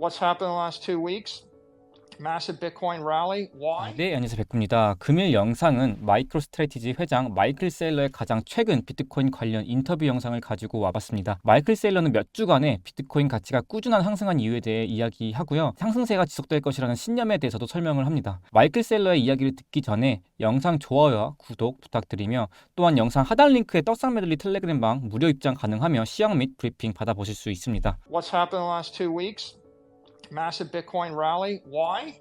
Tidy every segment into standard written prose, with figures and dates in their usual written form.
What's happened in the last 2 weeks? Massive Bitcoin rally. Why? 네, 안녕하세요. 백구입니다. 금일 영상은 마이크로 스트래티지 회장 마이클 세일러의 가장 최근 비트코인 관련 인터뷰 영상을 가지고 와봤습니다. 마이클 세일러는 몇 주간의 비트코인 가치가 꾸준한 상승한 이유에 대해 이야기하고요. 상승세가 지속될 것이라는 신념에 대해서도 설명을 합니다. 마이클 세일러의 이야기를 듣기 전에 영상 좋아요와 구독 부탁드리며 또한 영상 하단 링크에 떡상 메들리 텔레그램방 무료 입장 가능하며 시황 및 브리핑 받아보실 수 있습니다. What's happened in the last 2 weeks? Massive Bitcoin rally. Why?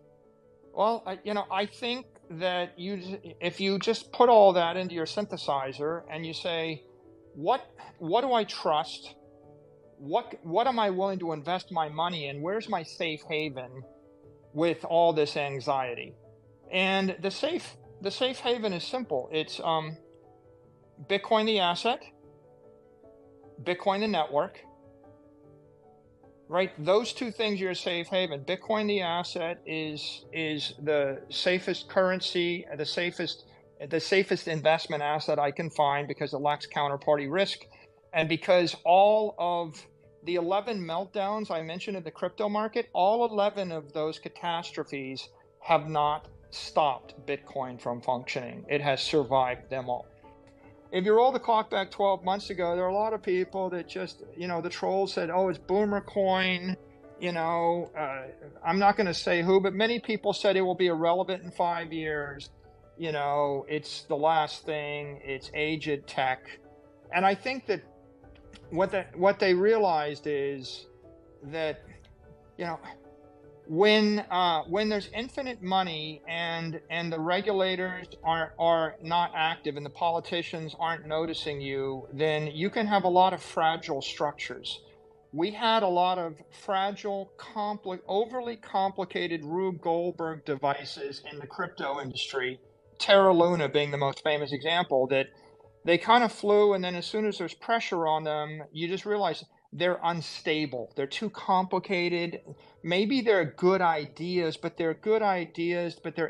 Well, I think that if you just put all that into your synthesizer and you say, what do I trust? What am I willing to invest my money in? Where's my safe haven with all this anxiety? And the safe haven is simple. It's Bitcoin the asset, Bitcoin the network. Right, those two things are your safe haven. Bitcoin, the asset, is the safest currency, the safest investment asset I can find because it lacks counterparty risk, and because all of the 11 meltdowns I mentioned in the crypto market, all 11 of those catastrophes have not stopped Bitcoin from functioning. It has survived them all. If you roll the clock back 12 months ago, there are a lot of people that just, the trolls said, oh, it's boomer coin. I'm not going to say who, but many people said it will be irrelevant in 5 years. It's the last thing. It's aged tech. And I think that what they realized is that, when there's infinite money and the regulators are not active and the politicians aren't noticing you, then you can have a lot of fragile structures. We had a lot of fragile, overly complicated Rube Goldberg devices in the crypto industry, Terra Luna being the most famous example, that they kind of flew, and then as soon as there's pressure on them, you just realize they're unstable. They're too complicated. Maybe they're good ideas, but they're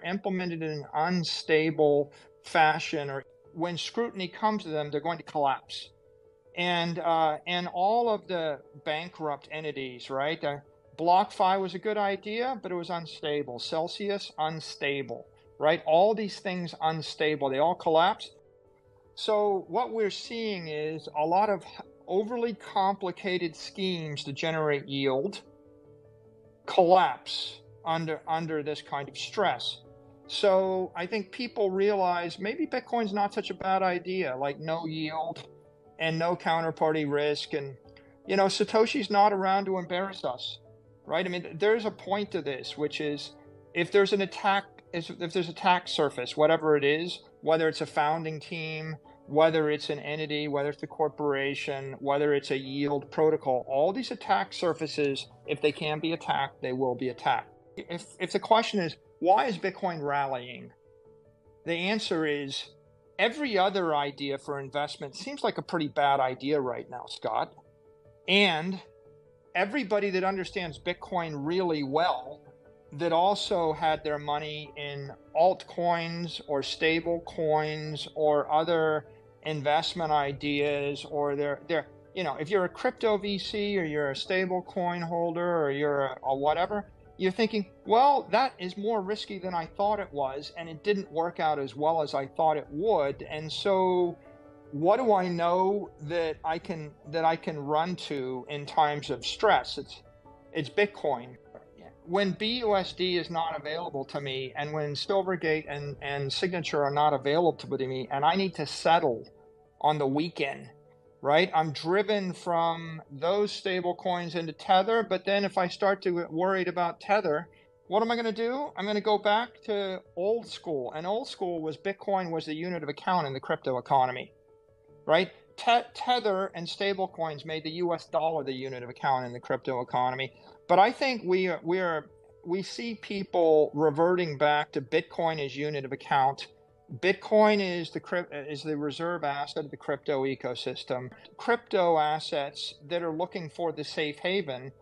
implemented in an unstable fashion, or when scrutiny comes to them, they're going to collapse. And all of the bankrupt entities, right? BlockFi was a good idea, but it was unstable. Celsius, unstable, right? All these things unstable. They all collapsed. So what we're seeing is a lot of overly complicated schemes to generate yield collapse under this kind of stress. So I think people realize maybe Bitcoin's not such a bad idea, like no yield and no counterparty risk. And, Satoshi's not around to embarrass us, right? I mean, there's a point to this, which is if there's an attack, if there's attack surface, whatever it is, whether it's a founding team, whether it's an entity, whether it's a corporation, whether it's a yield protocol, all these attack surfaces, if they can be attacked, they will be attacked. If the question is, why is Bitcoin rallying? The answer is every other idea for investment seems like a pretty bad idea right now, Scott. And everybody that understands Bitcoin really well, that also had their money in altcoins or stable coins or other investment ideas, or they're if you're a crypto VC or you're a stable coin holder or you're a whatever, you're thinking, well, that is more risky than I thought it was, and it didn't work out as well as I thought it would. And so what do I know that I can run to in times of stress? It's Bitcoin. When BUSD is not available to me, and when Silvergate and Signature are not available to me, and I need to settle on the weekend, right? I'm driven from those stable coins into Tether, but then if I start to get worried about Tether, what am I going to do? I'm going to go back to old school, and old school was Bitcoin was the unit of account in the crypto economy, right? Tether and stable coins made the US dollar the unit of account in the crypto economy. But I think we see people reverting back to Bitcoin as unit of account. Bitcoin is the reserve asset of the crypto ecosystem. Crypto assets that are looking for the safe haven,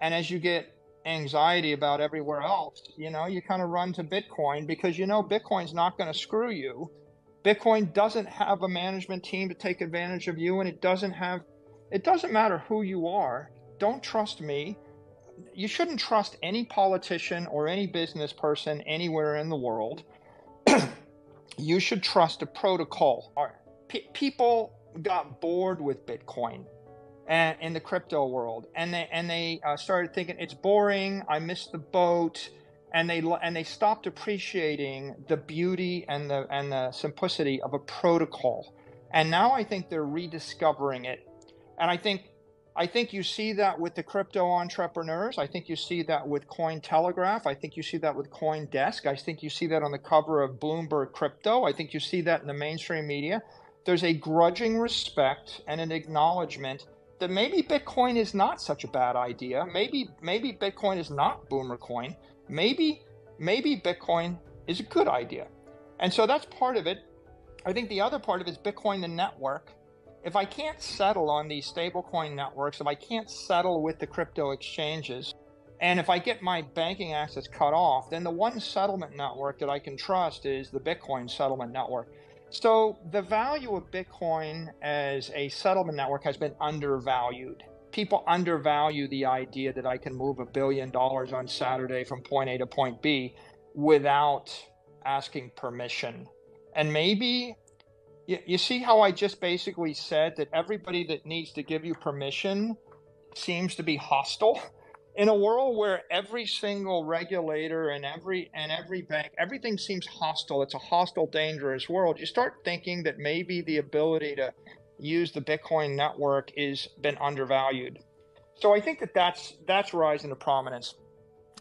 and as you get anxiety about everywhere else, you kind of run to Bitcoin because Bitcoin's not going to screw you. Bitcoin doesn't have a management team to take advantage of you, and it doesn't matter who you are. Don't trust me. you shouldn't trust any politician or any business person anywhere in the world. You should trust a protocol. People got bored with Bitcoin and in the crypto world, and they started thinking it's boring. I missed the boat, and they stopped appreciating the beauty and the simplicity of a protocol. And now I think they're rediscovering it. And I think you see that with the crypto entrepreneurs. I think you see that with Cointelegraph. I think you see that with CoinDesk. I think you see that on the cover of Bloomberg Crypto. I think you see that in the mainstream media. There's a grudging respect and an acknowledgement that maybe Bitcoin is not such a bad idea. Maybe Bitcoin is not boomer coin. Maybe Bitcoin is a good idea. And so that's part of it. I think the other part of it is Bitcoin, the network. If I can't settle on these stablecoin networks, if I can't settle with the crypto exchanges, and if I get my banking access cut off, then the one settlement network that I can trust is the Bitcoin settlement network. So the value of Bitcoin as a settlement network has been undervalued. People undervalue the idea that I can move $1 billion on Saturday from point A to point B without asking permission. And maybe you see how I just basically said that everybody that needs to give you permission seems to be hostile? In a world where every single regulator and every bank, everything seems hostile. It's a hostile, dangerous world. You start thinking that maybe the ability to use the Bitcoin network is been undervalued. So I think that's rising to prominence.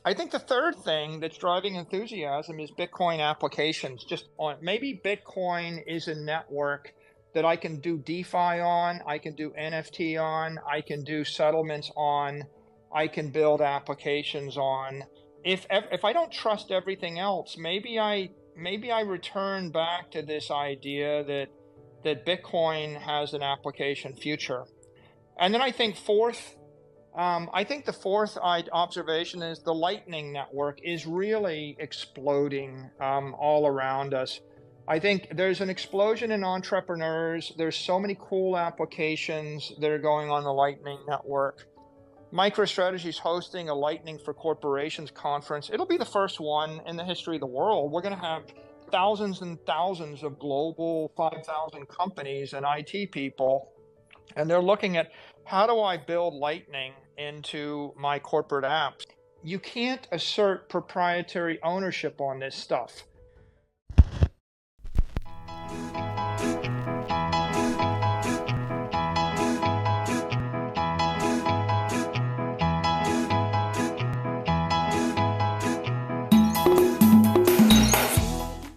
I think the third thing that's driving enthusiasm is Bitcoin applications. Just on maybe Bitcoin is a network that I can do DeFi on, I can do NFT on, I can do settlements on, I can build applications on. If I don't trust everything else, maybe I return back to this idea that Bitcoin has an application future. And then I think the fourth observation is the Lightning Network is really exploding all around us. I think there's an explosion in entrepreneurs. There's so many cool applications that are going on the Lightning Network. MicroStrategy is hosting a Lightning for Corporations conference. It'll be the first one in the history of the world. We're going to have thousands and thousands of global 5,000 companies and IT people, and they're looking at how do I build Lightning into my corporate apps. You can't assert proprietary ownership on this stuff.